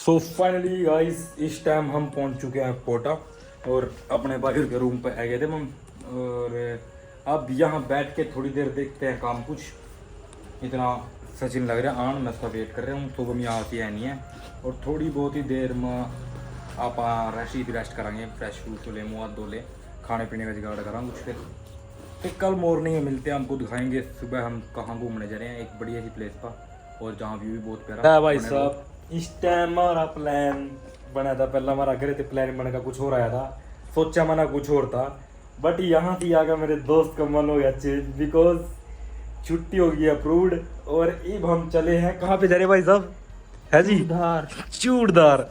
So finally guys इस time हम पहुंच चुके हैं कोटा और अपने भाई के रूम पे आ गए थे हम। और अब यहाँ बैठ के थोड़ी देर देखते हैं काम कुछ। इतना सचिन लग रहा है आन मैं उसका वेट कर रहा हूँ। तो हम यहाँ आती है नहीं है और थोड़ी बहुत ही देर में आप रेस्ट करेंगे। फ्रेश फ्रूट तो ले मुँह हाथ धो ले, खाने पीने का जुगाड़ करांगे कुछ। फिर कल मॉर्निंग में मिलते हैं, हमको दिखाएंगे सुबह हम कहाँ घूमने जा रहे हैं एक बढ़िया सी प्लेस पर और जहाँ व्यू भी बहुत प्यारा है। भाई साहब इस टाइम हमारा प्लान बना था, पहला हमारा घर थे प्लान बने का कुछ हो रहा था, सोचा मना कुछ और था। बट यहाँ थी आकर मेरे दोस्त का मन हो गया चेंज बिकॉज छुट्टी हो गई अप्रूव्ड। और अब हम चले हैं कहाँ पे जा रहे हैं भाई साहब? है जी चूड़दार।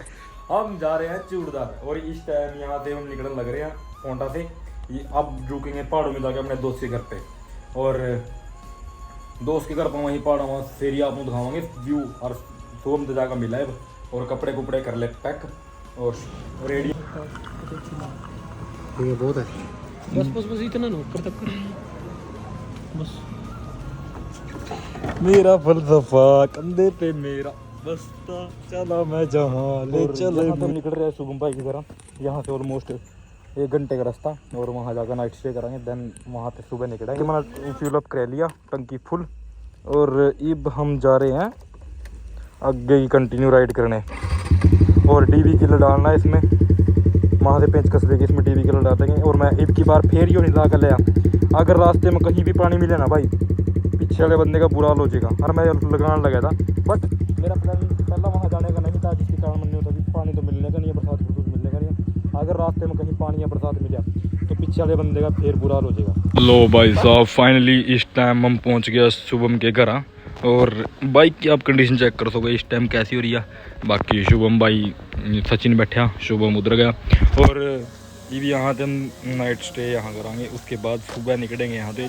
हम जा रहे हैं चूड़दार और इस टाइम यहाँ से हम निकलने लग रहे हैं कोंटा से। ये अब रुकेंगे पहाड़ों में जाके अपने दोस्त के घर पे और दोस्त के घर पर वहीं पहाड़ों में फेरी आपको दिखावांगे व्यू। और सोम तो जाकर मिला है और कपड़े कुपड़े कर ले पैक और रेडी। ये बहुत है बस इतना ना ऊपर तक बस। मेरा फलसफा कंधे पे मेरा बस्ता चला मैं जहाँ ले चले। हम निकल रहे हैं शुभम भाई की तरह। यहाँ से ऑलमोस्ट 1 घंटे का रास्ता और वहाँ जाकर नाइट स्टे करेंगे। देन वहाँ पे सुबह निकलेंगे। मैंने फ्यूल अप कर लिया, टंकी फुल। और अब हम जा रहे हैं आगे ही कंटिन्यू राइड करने और डीवी किलर डालना है इसमें। वहाँ से पेंचकस लेके इसमें डीवी किलर डाल देंगे। और मैं अब की बार फेर ही नहीं ला कर लिया। अगर रास्ते में कहीं भी पानी मिले ना भाई, पीछे वाले बंदे का बुरा हाल हो जाएगा। और मैं लगाने लगा था बट मेरा प्लान पहला वहाँ जाने का नहीं था, जिसके कारण मन नहीं होता कि पानी तो मिलने का नहीं है, बरसात कुछ मिलने का नहीं है। अगर रास्ते में कहीं पानी या बरसात मिला तो पीछे वाले बंदे का फिर बुरा हाल हो जाएगा। लो भाई साहब फाइनली इस टाइम हम पहुँच गया शुभम के घर। और बाइक की आप कंडीशन चेक कर सकोगे इस टाइम कैसी हो रही है। बाकी शुभम भाई सचिन बैठा, शुभम उधर गया। और ये भी यहाँ से हम नाइट स्टे यहाँ कराएंगे। उसके बाद सुबह निकलेंगे यहाँ से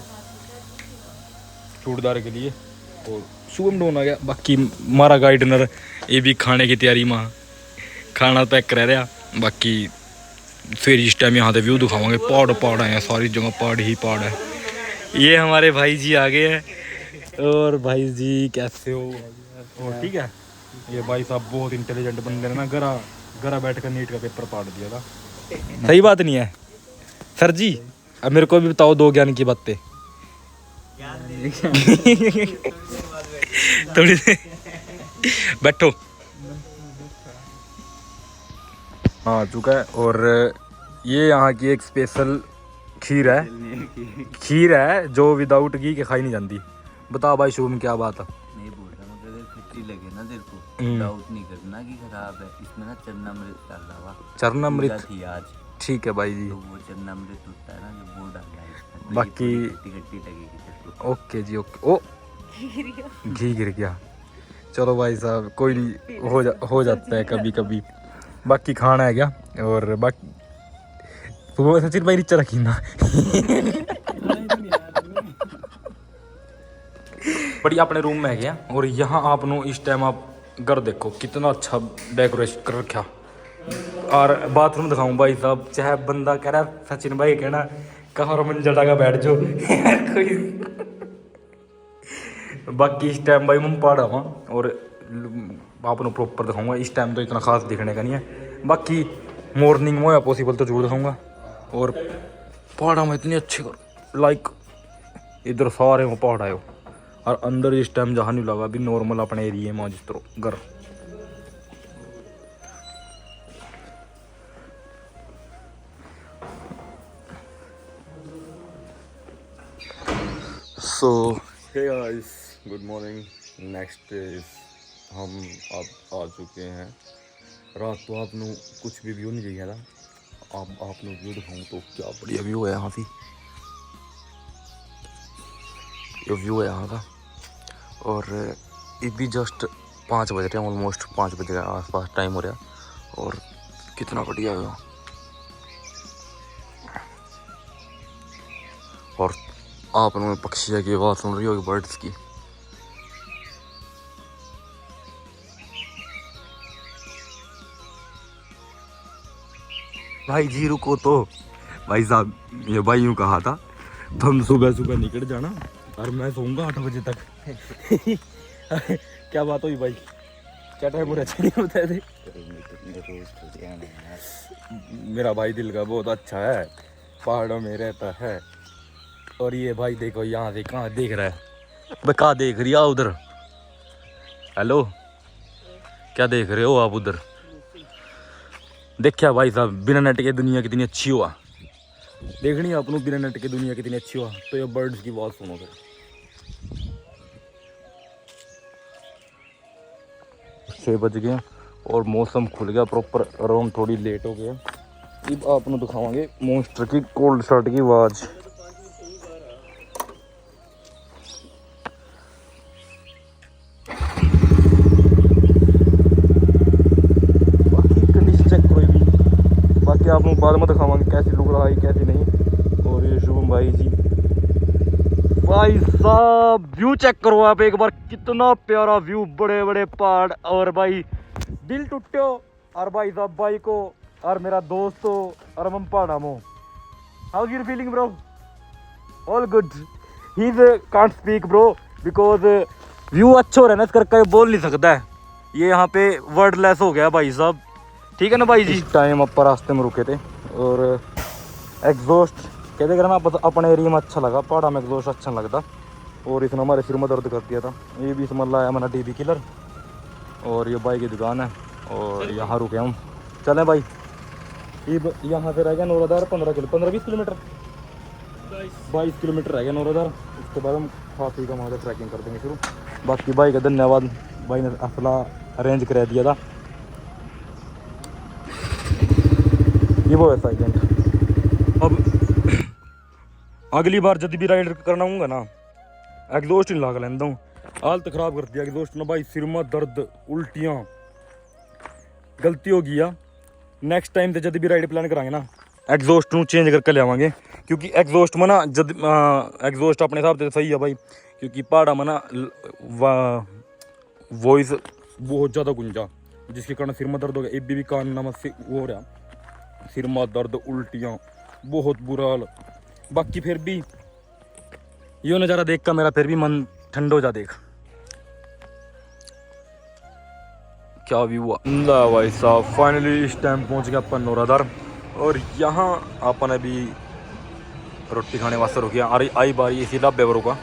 चूड़दार के लिए। और शुभम डोन आ गया। बाकी हमारा गाइडनर ये भी खाने की तैयारी में, खाना पैक कर रहा। बाकी फिर इस टाइम यहाँ से व्यू दिखावांगे। पहाड़ हैं, सारी जगह पहाड़ ही पहाड़ है। ये हमारे भाई जी आ गए हैं। और भाई जी कैसे हो? और ठीक है। ये भाई साहब बहुत इंटेलिजेंट बंदे ने ना, घरा बैठ कर नीट का पेपर पाड़ दिया था। सही बात नहीं है सर जी? अब मेरे को भी बताओ 2 ज्ञान की बातें। थोड़ी बैठो। आ चुका है। और ये यहाँ की एक स्पेशल खीर है जो विदाउट घी के खाई नहीं जाती। बता भाई शुभम क्या बात है? नहीं बोल रहा हूँ, अगर खट्टी लगे ना तेरे को डाउट नहीं करना कि खराब है। इसमें ना चरनामृत डाल रहा है। चरनामृत थी आज। ठीक है भाई जी। तो वो चरनामृत होता है ना जो वो डालना है इसमें। बाकी खट्टी लगेगी तेरे को। ओके जी ओके। ओ घी गिर गया। चलो भाई साहब कोई नहीं, हो जाता है कभी कभी। बाकी खाना है क्या? और बाकी सुबह सचिन भाई नीचे रखी ना बढ़िया अपने रूम में है गया। और यहाँ आप नो इस टाइम आप घर देखो कितना अच्छा डेकोरेशन कर रखा। और बाथरूम दिखाऊं भाई साहब, चाहे बंदा कह रहा है सचिन भाई कहना कहाँ मंजर डागा बैठ जाओ कोई। बाकी इस टाइम भाई मैं पहाड़ आवा और आपको प्रॉपर दिखाऊंगा। इस टाइम तो इतना खास दिखने का नहीं है। बाकी मॉर्निंग में या पॉसिबल तो जरूर दिखाऊंगा। और पहाड़ा में इतनी अच्छी लाइक इधर सारे वो पहाड़ आए हो। और अंदर इस टाइम जहाँ नहीं लगा अभी नॉर्मल अपने एरिए में जिस तरह घर। So hey guys good morning. Next is हम अब आ चुके हैं। रात तो आपने कुछ भी व्यू नहीं देखा था। अब आपने व्यू दिखाऊँ तो क्या बढ़िया व्यू है यहाँ से। ये व्यू है यहाँ का। और ये भी जस्ट 5 बज रहे हैं, ऑलमोस्ट 5 बजे के आसपास टाइम हो रहा। और कितना बढ़िया है। और आप लोगों ने पक्षियों की आवाज़ सुन रही होगी, बर्ड्स की। भाई जी रुको तो भाई साहब, ये भाई यूँ कहा था तुम सुबह सुबह निकल जाना और मैं सोऊंगा 8 बजे तक क्या बात हुई भाई? चटा पूरा अच्छा नहीं बता दे। रोज तो ध्यान है यार। मेरा भाई दिल का बहुत अच्छा है, पहाड़ों में रहता है। और ये भाई देखो यहाँ से कहाँ देख रहा है, मैं कहाँ देख रही है उधर। हेलो, क्या देख रहे हो आप उधर? देखिया भाई साहब, बिना नेट के दुनिया कितनी अच्छी हुआ। देखनी है अपनों बिना नेट के दुनिया कितनी अच्छी हुआ। तो ये बर्ड्स की आवाज़ सुनो फिर। 6 बज गए और मौसम खुल गया प्रॉपर, और हम थोड़ी लेट हो गए। अब आपको दिखावांगे मॉन्स्टर की कोल्ड स्टार्ट की आवाज़। बाकी आप लोग बाद में दिखावांगे कैसी लुक रहा है कैसी नहीं। और ये शुभम भाई जी, भाई साहब व्यू चेक करो आप एक बार, कितना प्यारा व्यू, बड़े बड़े पहाड़। और भाई दिल टूटो, और भाई साहब भाई को और मेरा दोस्तों और हम पहाड़ा मो। How is your feeling bro? All good. He can't speak bro because view अच्छा हो रहा है ना, इस करके बोल नहीं सकता है। ये यहाँ पे वर्डलेस हो गया भाई साहब, ठीक है ना भाई जी। टाइम अपर रास्ते में रुके थे और एग्जॉस्ट कहते करना अपने एरिया में अच्छा लगा, पहाड़ा में एग्जॉस्ट अच्छा लगता। और इसने हमारे सिर में दर्द कर दिया था। ये भी समझ लाया हमारा टीवी किलर। और ये बाइक की दुकान है और यहाँ रुके हम। चलें भाई, ये यहाँ से रह गया नौराधार 15-20 किलोमीटर, 22 किलोमीटर रह गया नौराधार। उसके बाद हम खासी का वहाँ से ट्रैकिंग कर देंगे शुरू। बाकी भाई का धन्यवाद, भाई ने असला अरेंज करा दिया था। ये वो है साइलेंट। अब अगली बार जब भी राइड करना होगा ना, एग्जॉस्ट नहीं लगा लेता हूँ। हालत खराब कर दिया एग्जॉस्ट ने भाई, सिर में दर्द, उल्टियाँ, गलती हो गया। नेक्स्ट टाइम से जब भी राइड प्लान कराएंगे ना, एग्जॉस्ट ਨੂੰ चेंज करके ले आवांगे। क्योंकि एग्जॉस्ट में ना जब एग्जॉस्ट अपने हिसाब से सही है भाई, क्योंकि पहाड़ा में ना वॉइस बहुत ज़्यादा गुंजा, जिसके कारण सिर में दर्द हो गया। ए भी कान नमक से वो हो रहा, सिर में दर्द, उल्टियाँ, बहुत बुरा हाल। बाकी फिर भी यो नज़ारा देख कर मेरा फिर भी मन ठंडा हो जा। देख क्या व्यू हुआ ना भाई साहब। फाइनली इस टाइम पहुंच गया अपन नौराधार, और यहाँ अपन अभी रोटी खाने वास्ते रुके। आई बारी इसी ढाबे पर रुका,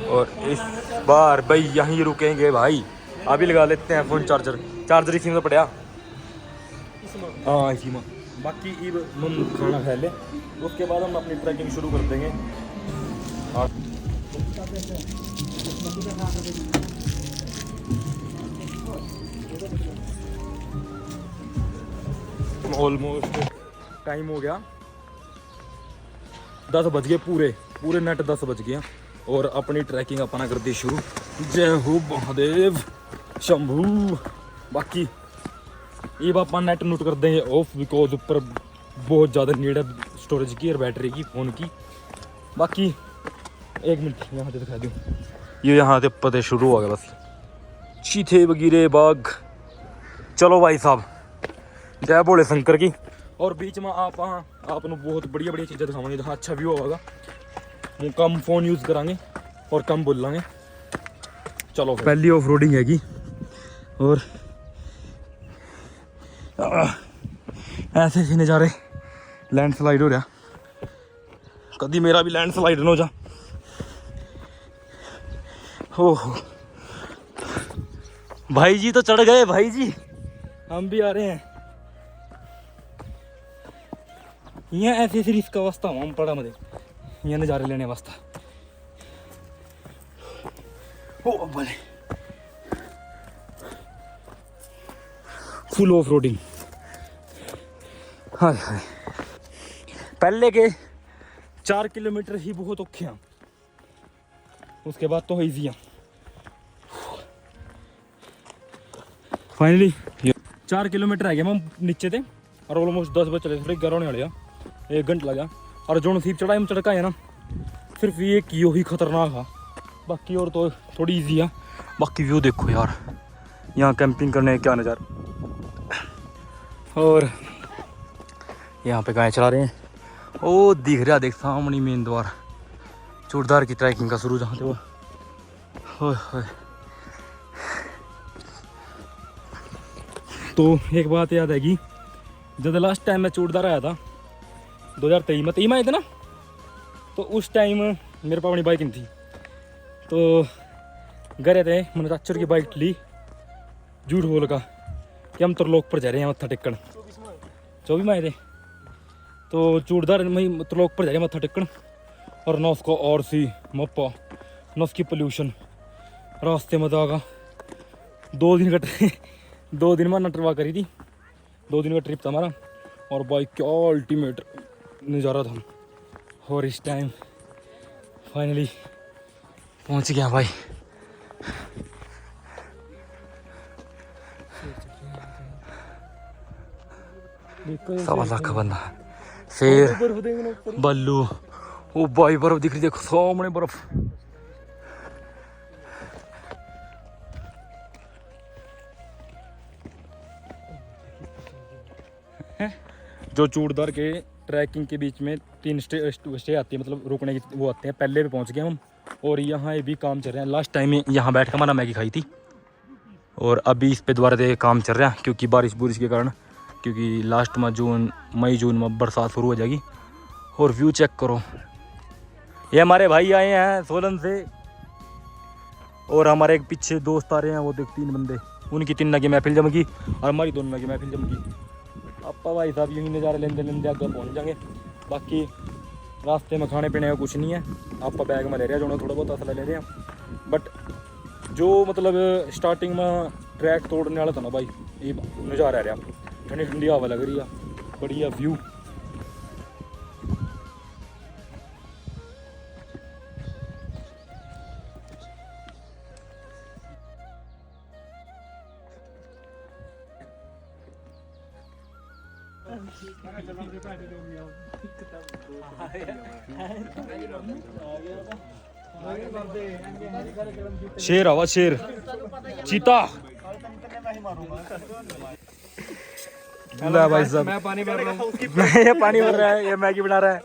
और इस बार भाई यहीं रुकेंगे भाई। अभी लगा लेते हैं फ़ोन चार्जर इसी में पड़ा। हाँ इसी में। बाकी हम खाना खा ले, उसके बाद हम अपनी ट्रैकिंग शुरू कर देंगे। ऑलमोस्ट टाइम हो गया 10 बज गए, पूरे नेट 10 बज गए। और अपनी ट्रैकिंग अपना कर दी शुरू। जय हो महादेव शंभू। बाकी ये आप नेट नोट कर देंगे ऑफ, बिकॉज ऊपर बहुत ज़्यादा नीड है स्टोरेज की और बैटरी की, फ़ोन की। बाकी 1 मिनट यहाँ से दिखा दूँ, ये यहाँ से पते शुरू हो गया बस, चीथे वगैरह बाग। चलो भाई साहब, जय भोले शंकर की। और बीच में आपने बहुत बढ़िया चीज़ें दिखाएंगे जहाँ अच्छा व्यू होगा। वो कम फ़ोन यूज़ करांगे और कम बोल लांगे। चलो पहली ऑफ रोडिंग हैगी, और ऐसे ऐसे नज़ारे। लैंडस्लाइड हो रहा, कभी मेरा भी लैंडस्लाइड न हो जा। ओह भाई जी तो चढ़ गए, भाई जी हम भी आ रहे हैं। यहाँ ऐसे ऐसे रिस्क वास्ता हम पड़ा मधे यहाँ नज़ारे लेने वास्ता। ओ भले फुल ऑफ रोडिंग। हाय हाय, पहले के 4 किलोमीटर ही बहुत औखे हैं, उसके बाद तो ईजी है। फाइनली 4 किलोमीटर आ गए हम नीचे थे, और ऑलमोस्ट 10 बजे चले, थोड़े 11 होने वाले, 1 घंटा लगा। और जो नसीब चढ़ा हम चढ़का है ना, सिर्फ ये की ही खतरनाक है, बाकी और तो थोड़ी इजी है। बाकी व्यू देखो यार, यहाँ कैंपिंग करने क्या नज़ारा। और यहाँ पे गाय चला रहे हैं, ओ दिख रहा, देख सामने मेन द्वार। चूड़दार की ट्रैकिंग का शुरू जहाँ थे वो। तो एक बात याद आएगी, जब लास्ट टाइम मैं चूड़दार आया था 2023 में, 23 में आए थे ना, तो उस टाइम मेरे पास अपनी बाइक नहीं थी, तो गए थे मैंने चाचर की बाइक ली, झूठ बोल का कि हम त्रिलोक पर जा रहे हैं मत्था टेकन। 24 में आए थे, तो चूड़दार में त्रिलोक पर जा रहे हैं मत्था टेकन, और ना उसका और सी मप्पा ना उसकी पोल्यूशन, रास्ते में आगा 2 दिन का 2 दिन में नटरवा करी थी, 2 दिन का ट्रिप था हमारा, और बाइक क्या अल्टीमेट नज़ारा था। और इस टाइम फाइनली पहुंच गया भाई। सवा लाख का बंदा, शेर, बल्लू, वो भाई बर्फ दिख रही, देखो सामने बर्फ। जो चूड़दार के ट्रैकिंग के बीच में 3 स्टे आती है, मतलब रुकने की वो आते हैं, पहले भी पहुंच गए हम, और यहाँ ये भी काम चल रहे हैं। लास्ट टाइम यहाँ बैठ कर हमारा मैगी खाई थी, और अभी इस पे दोबारा से काम चल रहा है, क्योंकि बारिश के कारण, क्योंकि लास्ट में मई जून में बरसात शुरू हो जाएगी। और व्यू चेक करो, ये हमारे भाई आए हैं सोलन से, और हमारे एक पीछे दोस्त आ रहे हैं, वो देख 3 बंदे, उनकी 3 की महफिल जमगी और हमारी 2 की महफिल जमगी। आपा भाई साहब यही नज़ारे लेंदे आगे पहुँच जाएंगे। बाकी रास्ते में खाने पीने का कुछ नहीं है, आप बैग में ले रहे हैं जो थोड़ा बहुत असला ले रहे हैं, बट जो मतलब स्टार्टिंग में ट्रैक तोड़ने वाला था ना भाई, ये नज़ारा रहा, ठंडी ठंडी हवा लग रही है, बढ़िया व्यू। शेर आवा, शेर, चीता। भाई साहब मैं पानी भर रहा हूँ, ये पानी भर रहा है, ये मैगी बना रहा है।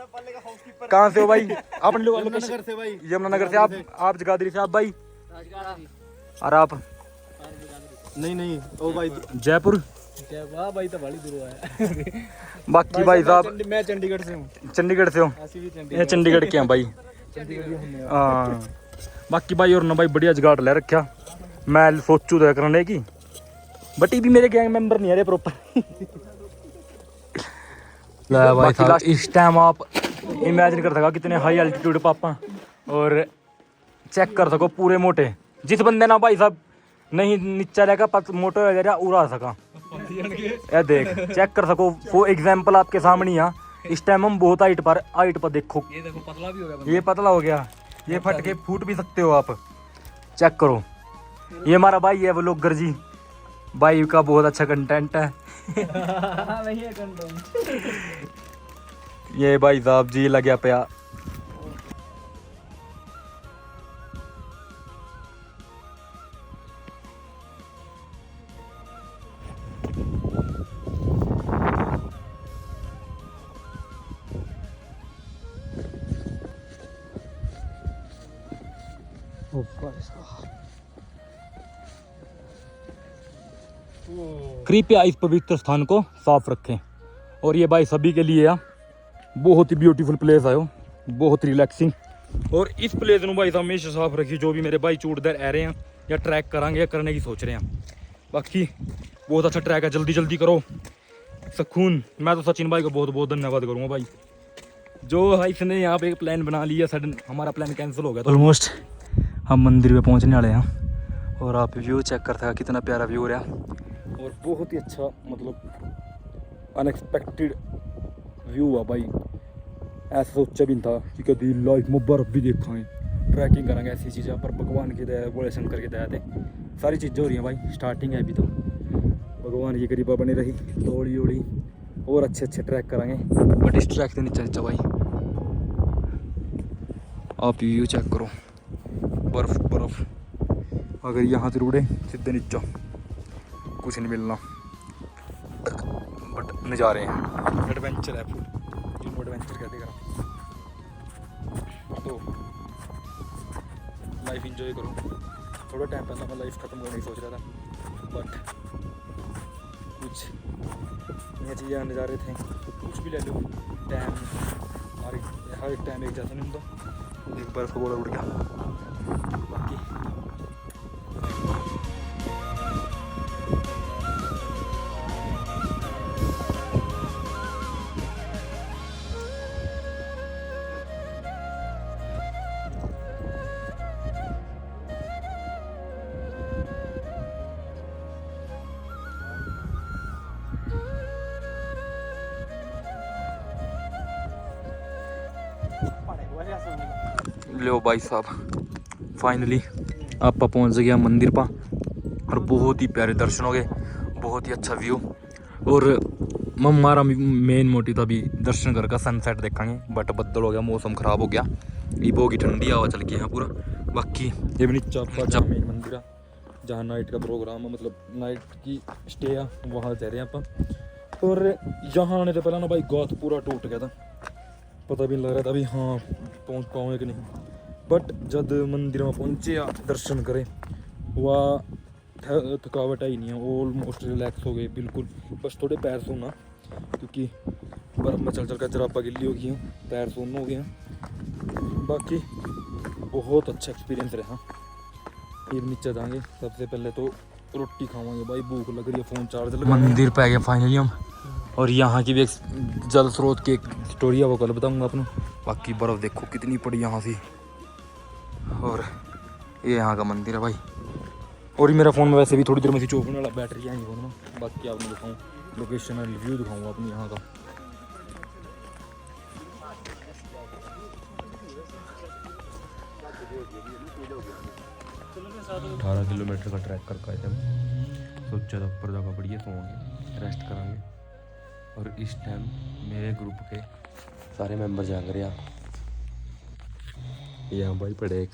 कहाँ से हो भाई? अपने लोग यमुनानगर से भाई। यमुनानगर से आप जगाधरी से, आप भाई? और आप? नहीं ओ भाई जयपुर। वाह भाई तो बड़ी दूर है। बाकी भाई साहब मैं चंडीगढ़ से हूँ। चंडीगढ़ से हो? ये चंडीगढ़ के हैं भाई। हाँ बाकी भाई और ना भाई बढ़िया जुगाड़ ले रखा, मैं सोचू तो करने की, बट ये भी मेरे गैंग मेंबर नहीं है रे प्रॉपर। भाई साहब इस टाइम आप इमेजिन कर सका कितने हाई एल्टीट्यूड पापा, और चेक कर सको पूरे मोटे, जिस बंदे ना भाई साहब नहीं नीचा रहेगा मोटे वगैरह उड़ा सका, ये देख चेक कर सको। वो एग्जाम्पल आपके सामने ही। इस टाइम हम बहुत हाइट पर देखो, ये देखो पतला भी हो गया, ये पतला हो गया, ये फट के फूट भी सकते हो आप, चेक करो। ये हमारा भाई है व्लॉगर जी, भाई का बहुत अच्छा कंटेंट है। ये भाई साहब जी लग गया कृपया इस पवित्र स्थान को साफ रखें। और ये भाई सभी के लिए बहुत ही ब्यूटीफुल प्लेस है, बहुत रिलैक्सिंग। और इस प्लेस में भाई हमेशा साफ रखिए, जो भी मेरे भाई चूड़दार आ रहे हैं या ट्रैक करांगे या करने की सोच रहे हैं। बाकी बहुत अच्छा ट्रैक है, जल्दी जल्दी करो सुकून। मैं तो सचिन भाई को बहुत बहुत धन्यवाद करूँगा भाई, जो भाई इसने यहाँ पे एक प्लान बना लिया, सडन हमारा प्लान कैंसिल हो गया। ऑलमोस्ट हम मंदिर पे पहुँचने वाले हैं, और आप व्यू चेक कर सकते, कितना प्यारा व्यू रहा, और बहुत ही अच्छा मतलब अनएक्सपेक्टेड व्यू हुआ भाई। ऐसा सोचा भी नहीं था कि कभी लाइफ में बर्फ़ भी देखा है, ट्रैकिंग करेंगे ऐसी चीज़ें, पर भगवान की दया, भोले शंकर की दया थे सारी चीज़ें हो रही हैं भाई। स्टार्टिंग है अभी तो, भगवान की कृपा बनी रही, थोड़ी ओड़ी और अच्छे ट्रैक कराएंगे। बट इस ट्रैक से नीचे भाई आप व्यू चेक करो, बर्फ़। अगर यहाँ से रुड़े सीधे नीचा कुछ नहीं मिलना, बट नज़ारे हैं, एडवेंचर है फुल, जिनको एडवेंचर कहते हैं। तो लाइफ इंजॉय करो। थोड़ा टाइम पहले मैं लाइफ ख़त्म करने की सोच रहा था, बट कुछ नई चीज़ें आने जा रहे थे, कुछ भी ले लो, टाइम हर एक टाइम एक जैसा नहीं होता। एक बर्फ का गोला उड़ गया। बाकी लो भाई साहब, फाइनली आप पहुंच गया मंदिर पा और बहुत ही प्यारे दर्शन हो गए, बहुत ही अच्छा व्यू। और हमारा मेन मोटिव था अभी दर्शन करके सनसेट देखेंगे, बट बदल हो गया, मौसम खराब हो गया, ईब होगी ठंडी हवा चल के यहाँ पूरा। बाकी ये भी नीचा जहाँ मेन मंदिर है, जहाँ नाइट का प्रोग्राम है, मतलब नाइट की स्टे है, वहाँ जा रहे हैं आप। और यहाँ आने से पहले ना भाई गौत पूरा टूट गया था, पता भी नहीं लग रहा था अभी हाँ पहुँच पाऊँगे कि नहीं। बट जब मंदिर में पहुँचे दर्शन करें, वह थकावट आई नहीं है, ऑलमोस्ट रिलैक्स हो गए बिल्कुल। बस थोड़े पैर सोना, क्योंकि बर्फ़ में चल चल कर जराबा गिल्ली हो गई हैं, पैर सोना हो गए हैं। बाकी बहुत अच्छा एक्सपीरियंस रहा। फिर नीचे जाएंगे, सबसे पहले तो रोटी खावांगे भाई, भूख लग रही है, फ़ोन चार्ज लगा। मंदिर पे आ गया फाइनली हम, और यहाँ की भी एक जल स्रोत की एक स्टोरी है, वो कल बताऊँगा अपने। बाकी बर्फ़ देखो कितनी पड़ी यहाँ से, और ये यहाँ का मंदिर है भाई। और ये मेरा फ़ोन में वैसे भी थोड़ी देर में से चौक होने वाला, बैटरी आएंगी फ़ोन में। बाकी आपको दिखाऊँ लोकेशन और रिव्यू दिखाऊँगा अपनी यहाँ का। 18 किलोमीटर का ट्रैक करके आए थे हम, सोचा था ऊपर जाकर बढ़िया सोएंगे, रेस्ट करेंगे। और इस टाइम मेरे ग्रुप के सारे मेंबर जाग रहे हैं। यहाँ भाई पड़े एक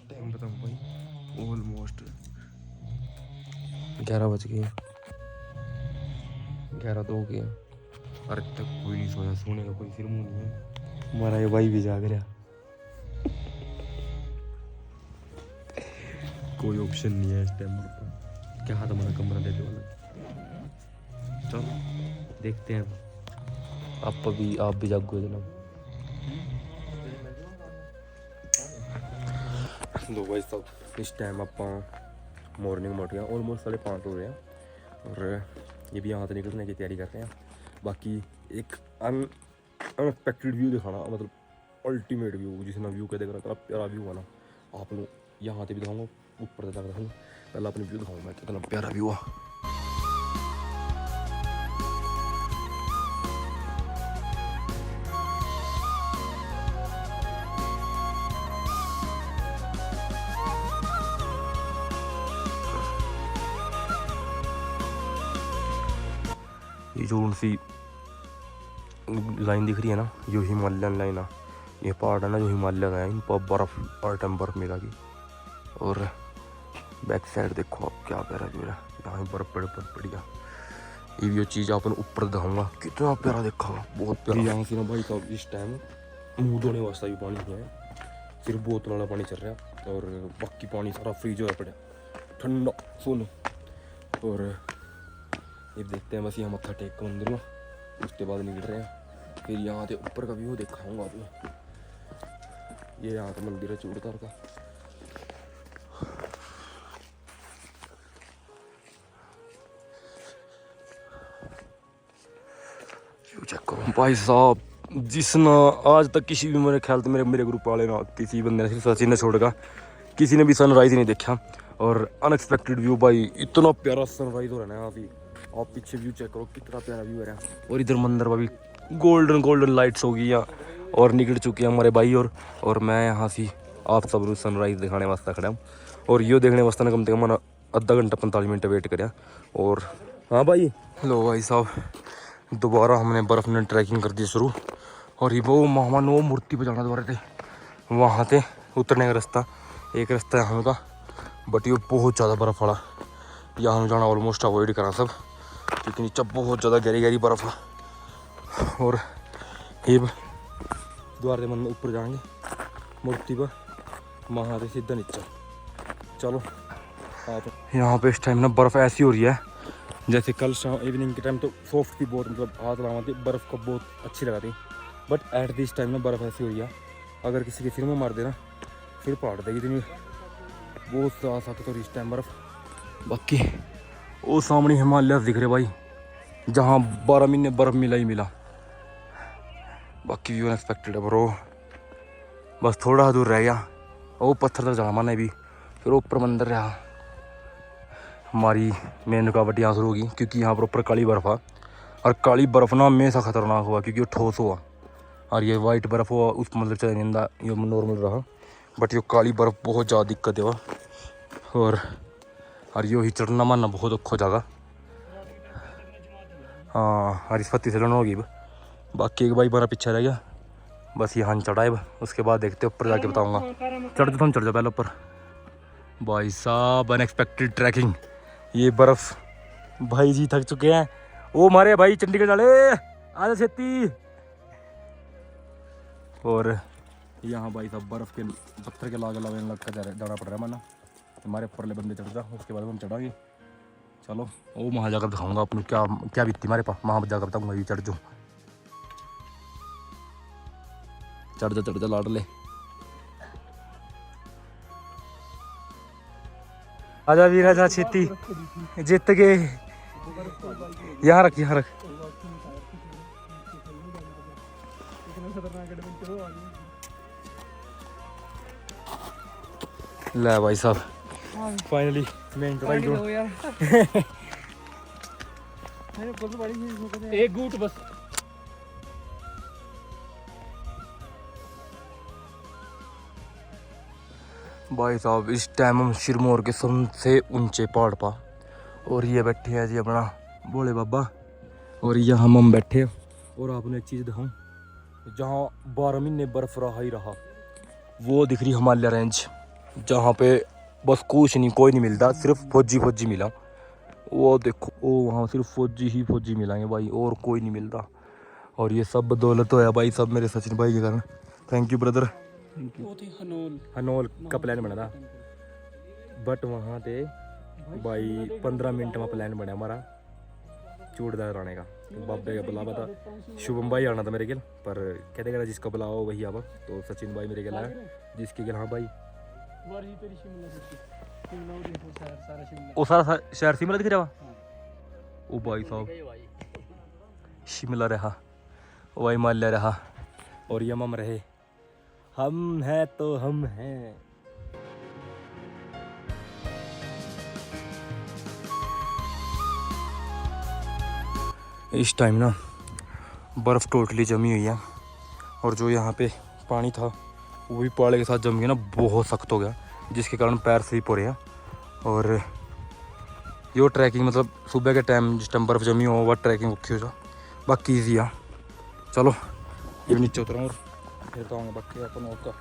टाइम बताऊँ भाई, ऑलमोस्ट 11 बज गए, 11:02 हो गए। अरे तक कोई नहीं सोया, सोने का कोई फिर मुँह नहीं है। हमारा ये भाई भी जाग रहा, कोई ऑप्शन नहीं है इस टाइम पर। क्या था हमारा कमरा देने वाला, चलो देखते हैं। आप भी जागो जनाब। दो भाई साहब, इस टाइम आप मॉर्निंग में उठ गया, ऑलमोस्ट 5:30 हो रहे हैं, और ये भी यहाँ से निकलने की तैयारी कर रहे हैं। बाकी एक अनएक्सपेक्टेड व्यू दिखाना, मतलब अल्टीमेट व्यू, जिसमें व्यू के देख रहा था, प्यारा व्यू है ना, आप लोग यहाँ से भी दिखाऊंगा, ऊपर से दिखाऊंगा, पहले अपने व्यू दिखाऊंगा मैं, कितना प्यारा व्यू है। ये जो उनसी लाइन दिख रही है ना, जो हिमालयन लाइन है, ये पहाड़ है ना जो हिमालय का है, इन पर बर्फ़ हर टाइम बर्फ़ मिलेगी। और बैक साइड देखो आप, क्या प्यारा व्यू है, यहाँ बर्फ़ बढ़िया। ये भी चीज़ अपन ऊपर दिखाऊंगा, कितना प्यारा देखा, बहुत प्यारा। यहाँ से ना भाई साहब इस टाइम मुँह धोने वास्ता भी पानी है, सिर्फ बोतल वाला पानी चल रहा है, और बाकी पानी सारा फ्रीज होया पड़ा ठंडा सुन। और ये देखते हैं बस, यहाँ मत्था टेक के मंदिर में, उसके बाद निकल रहे हैं। फिर यहाँ से ऊपर का व्यू दिखाऊंगा अभी। ये यहाँ का मंदिर है चूड़धार का। चेक करो भाई साहब, जिसना आज तक किसी भी, मेरे ख्याल से मेरे ग्रुप वाले ना, किसी बंदे ने, सिर्फ सचिन ने छोड़कर किसी ने भी सनराइज नहीं देखा। और अनएक्सपेक्टेड व्यू भाई, इतना प्यारा सनराइज हो रहा है ना अभी। आप पीछे व्यू चेक करो, कितना प्यारा व्यू है रहा है। और इधर मंदिर में भी गोल्डन लाइट्स हो गई हैं, और निकल चुके हैं हमारे भाई। और मैं यहाँ से आप सब सनराइज दिखाने वास्ते खड़ा हूँ, और यो देखने वास्ते ना कम से कम आधा घंटा 45 मिनट वेट करें। और हाँ भाई, लो भाई साहब, दोबारा हमने बर्फ़ में ट्रैकिंग कर दी शुरू। और ये वो मेहमान वो मूर्ति पर जाना दोबारा थे, वहाँ से उतरने का रास्ता, एक रास्ता यहाँ का, बट ये बहुत ज़्यादा बर्फ़ वाला, यहाँ जाना ऑलमोस्ट अवॉइड करा सब, क्योंकि नीचे बहुत ज़्यादा गहरी बर्फ़ है। और ये द्वार मन में ऊपर जाएंगे मूर्ति पर, वहाँ से सीधा नीचे। चलो आप यहाँ पे इस टाइम ना बर्फ़ ऐसी हो रही है जैसे कल शाम इवनिंग के टाइम तो सॉफ्ट थी बहुत, मतलब हाथ लगाना थी, बर्फ़ को बहुत अच्छी लगा थी। बट एट दिस टाइम ना बर्फ़ ऐसी हो रही है अगर किसी के सिर में मार देना फिर फाड़ देगी इतनी बहुत आ सकते तो इस टाइम बर्फ़। बाकी वो सामने हिमालय दिख रहे भाई जहाँ 12 महीने बर्फ़ मिला ही मिला। बाकी व्यू अनएक्सपेक्टेड है ब्रो। बस थोड़ा दूर रह गया वो पत्थर तक जाना मैंने भी, फिर ऊपर मंदिर रहा। हमारी मेन रुकावट यहाँ शुरू होगी क्योंकि यहाँ पर ऊपर काली बर्फ़ है और काली बर्फ़ ना हमेशा ख़तरनाक हुआ क्योंकि वो ठोस हुआ और ये वाइट बर्फ़ हुआ उस मतलब चले निंदा ये नॉर्मल रहा। बट ये काली बर्फ़ बहुत ज़्यादा दिक्कत है वह और यो ही चढ़ना मारना बहुत औखा जाएगा। हाँ और इस पत्ती से लड़ना होगी। बाकी एक भाई बड़ा पीछे रह गया बस यहाँ चढ़ाए उसके बाद देखते ऊपर जाके बताऊँगा। चढ़ जाता हूँ, चढ़ जाओ पहले ऊपर। भाई साहब अनएक्सपेक्टेड ट्रैकिंग, ये बर्फ़ भाई जी थक चुके हैं। ओ मारे भाई चंडीगढ़ वाले आजा छेती। और यहाँ भाई साहब बर्फ़ के पत्थर के लागे लागे लग कर जाना पड़ रहा है माना हमारे ऊपरले बंदे चढ़ जा उसके बाद हम चढ़ाएंगे। चलो वो वहाँ जाकर दिखाऊंगा अपने क्या क्या बीतती हमारे पास, वहाँ जाकर बताऊँगा ये चढ़ जाऊँ। चढ़ जा लाड ले आजा वीर आजा छेती जीत गए। यहाँ रख यहाँ रख। ले भाई साहब फाइनली मेन चढ़ाई दो एक घूट बस। भाई साहब इस टाइम हम सिरमौर के सबसे ऊंचे पहाड़ पा और ये बैठे हैं जी अपना भोले बाबा और यहाँ हम बैठे और आपने एक चीज़ दिखाऊं जहाँ 12 महीने बर्फ रहा ही रहा वो दिख रही हिमालय रेंज जहाँ पे बस कुछ नहीं कोई नहीं मिलता सिर्फ फौजी मिला। वो देखो वो वहाँ सिर्फ फौजी मिलेंगे भाई और कोई नहीं मिलता और ये सब बदौलत होया भाई सब मेरे सचिन भाई के कारण। Thank you brother. हनोल का प्लान बना था बट वहाँ पे भाई 15 मिनट में प्लान बना हमारा चूड़दार आने का। बाबे का बुलावा था, शुभम भाई आना था मेरे गिल पर कहते गया जिसका बुलावा वही आवा तो सचिन भाई मेरे गिल आया जिसके गिल। हाँ भाई वो सारा शहर शिमला दिख रहा ओ भाई साहब शिमला रहा वो भाई हिमालय रहा और यमम रहे। हम हैं तो हम हैं। इस टाइम ना बर्फ़ टोटली जमी हुई है और जो यहाँ पे पानी था वो भी पाले के साथ जम गया ना बहुत सख्त हो गया जिसके कारण पैर स्लिप हो रहे हैं। और यो ट्रैकिंग मतलब सुबह के टाइम जिस टाइम बर्फ़ जमी हो वह ट्रैकिंग औखी हो जा बाकी ईजी है। चलो ये नीचे उतरा और फिर तो आऊँगा बाकी अपन और का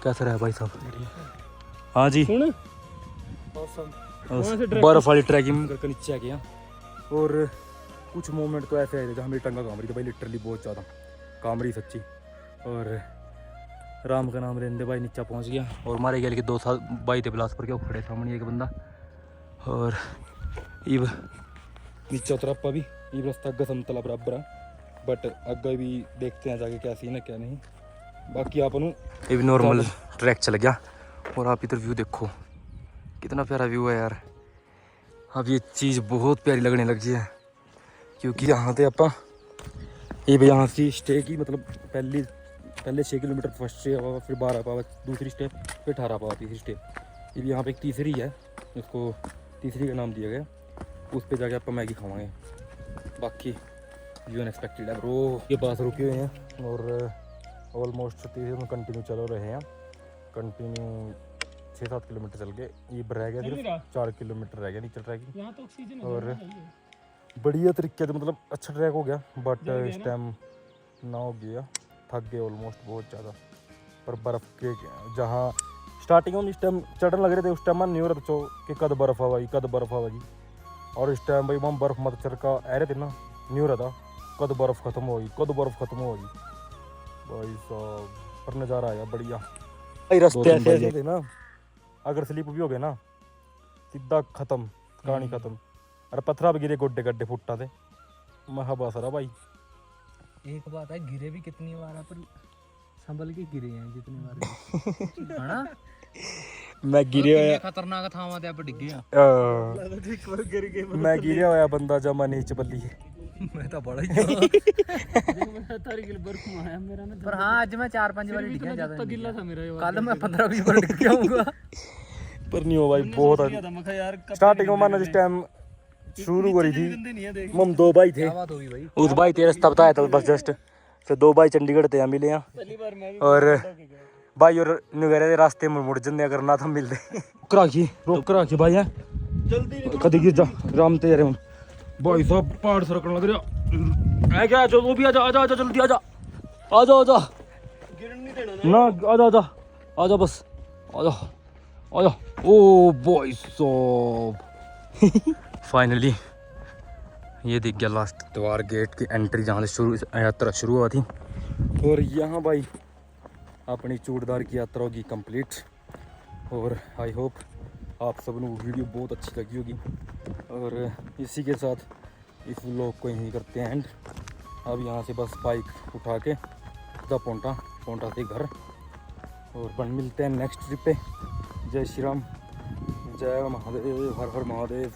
कैसा रहा भाई साहब। हाँ जी बर्फ़ वाली ट्रैकिंग करके नीचे आ गया और कुछ मोमेंट तो ऐसे आए जहाँ मेरी टंगा काम रही थी भाई लिटरली बहुत ज़्यादा काम रही सच्ची। और राम का नाम लेंदे भाई नीचा पहुँच गया और मारे गए कि 2 साल भाई थे बिलासपुर के खड़े सामने एक बंदा और इब नीचा उतरा अपा भी इब रास्ता अग्गा समतला बराबर है बट अग्गा भी देखते हैं जाके क्या सीन है क्या नहीं। बाकी आप ये भी नॉर्मल ट्रैक चल गया और आप इधर व्यू देखो कितना प्यारा व्यू है यार। अब ये चीज़ बहुत प्यारी लगने लगी है क्योंकि यहाँ से आप यहाँ से स्टे की मतलब पहले 6 किलोमीटर फर्स्ट स्टे हुआ फिर 12 पावा दूसरी स्टे फिर 18 पावा तीसरी स्टे। ये यहाँ पे एक तीसरी है उसको तीसरी का नाम दिया गया उस पर जाके आप मैगी खावाएंगे। बाकी यू अनएक्सपेक्टेड है ब्रो के पास रुके हुए हैं और ऑलमोस्ट हम कंटिन्यू चल रहे हैं कंटिन्यू 6-7 किलोमीटर चल के ये रह गया सिर्फ 4 किलोमीटर रह गया नीचे ट्रैकिंग और बढ़िया तरीके से मतलब अच्छा ट्रैक हो गया बट इस टाइम ना हो गया थक गए ऑलमोस्ट बहुत ज़्यादा। पर बर्फ़ के जहाँ स्टार्टिंग में इस टाइम चढ़ने लग रहे थे उस टाइम मन नहीं हो रहा था कि कद बर्फ़ आवेगी कद बर्फ़ आवेगी और इस टाइम भाई वहाँ बर्फ़ मत चढ़ का आ रहे थे ना नहीं हो रहा था कद बर्फ़ ख़त्म होगी कद बर्फ़ ख़त्म होगी भाई साहब। पर नज़ारा आया बढ़िया भाई रास्ते ऐसे थे ना, अगर स्लिप भी हो गए ना सीधा खत्म, कहानी खत्म। अरे पत्थरा भी गिरे गोड्डे गड्ढे फुट्टा थे महाबा सारा भाई। एक बात है, गिरे भी कितनी बार है पर संभल के गिरे हैं जितनी बार है ना। मैं गिरे होया खतरनाक था वहां पे डिग गया। मैं गिरे होया बंदा जमा नहीं चबली। मैं तो बड़ा ही पर हाँ आज मैं 4-5 बार डिग गया, ज्यादा गिल्ला था मेरा। कल मैं 15-20 बार डिग गया हूंगा पर नहीं हो भाई बहुत स्टार्टिंग में माना जिस टाइम शुरू करी थी हम 2 भाई थे, उस भाई तेरे रास्ता बताया था बस जस्ट, फिर 2 भाई चंडीगढ़ ते मिले हैं और भाई और नगरे रास्ते में मुड़ जंदे अगर ना था मिलते रोक कराची भाई है जल्दी कदी गिर जा राम तेरे हम भाई साहब पहाड़ सरकने लग रहा है क्या। चलो भी आजा आजा आजा जल्दी आजा आजा आजा गिरन नहीं देना ना, आजा आजा आजा बस आजा आजा। ओ भाई साहब फाइनली ये दिख गया लास्ट द्वार गेट की एंट्री जहाँ से शुरू यात्रा शुरू हुआ थी। और यहाँ भाई अपनी चूड़दार की यात्रा होगी कंप्लीट। और आई होप आप सब लोगों को वीडियो बहुत अच्छी लगी होगी। और इसी के साथ इस व्लॉग को यहीं करते हैं एंड। अब यहाँ से बस बाइक उठा के सीधा पोंटा से घर, और मिलते हैं नेक्स्ट ट्रिप पे। जय श्री राम, जय महादेव, हर हर महादेव।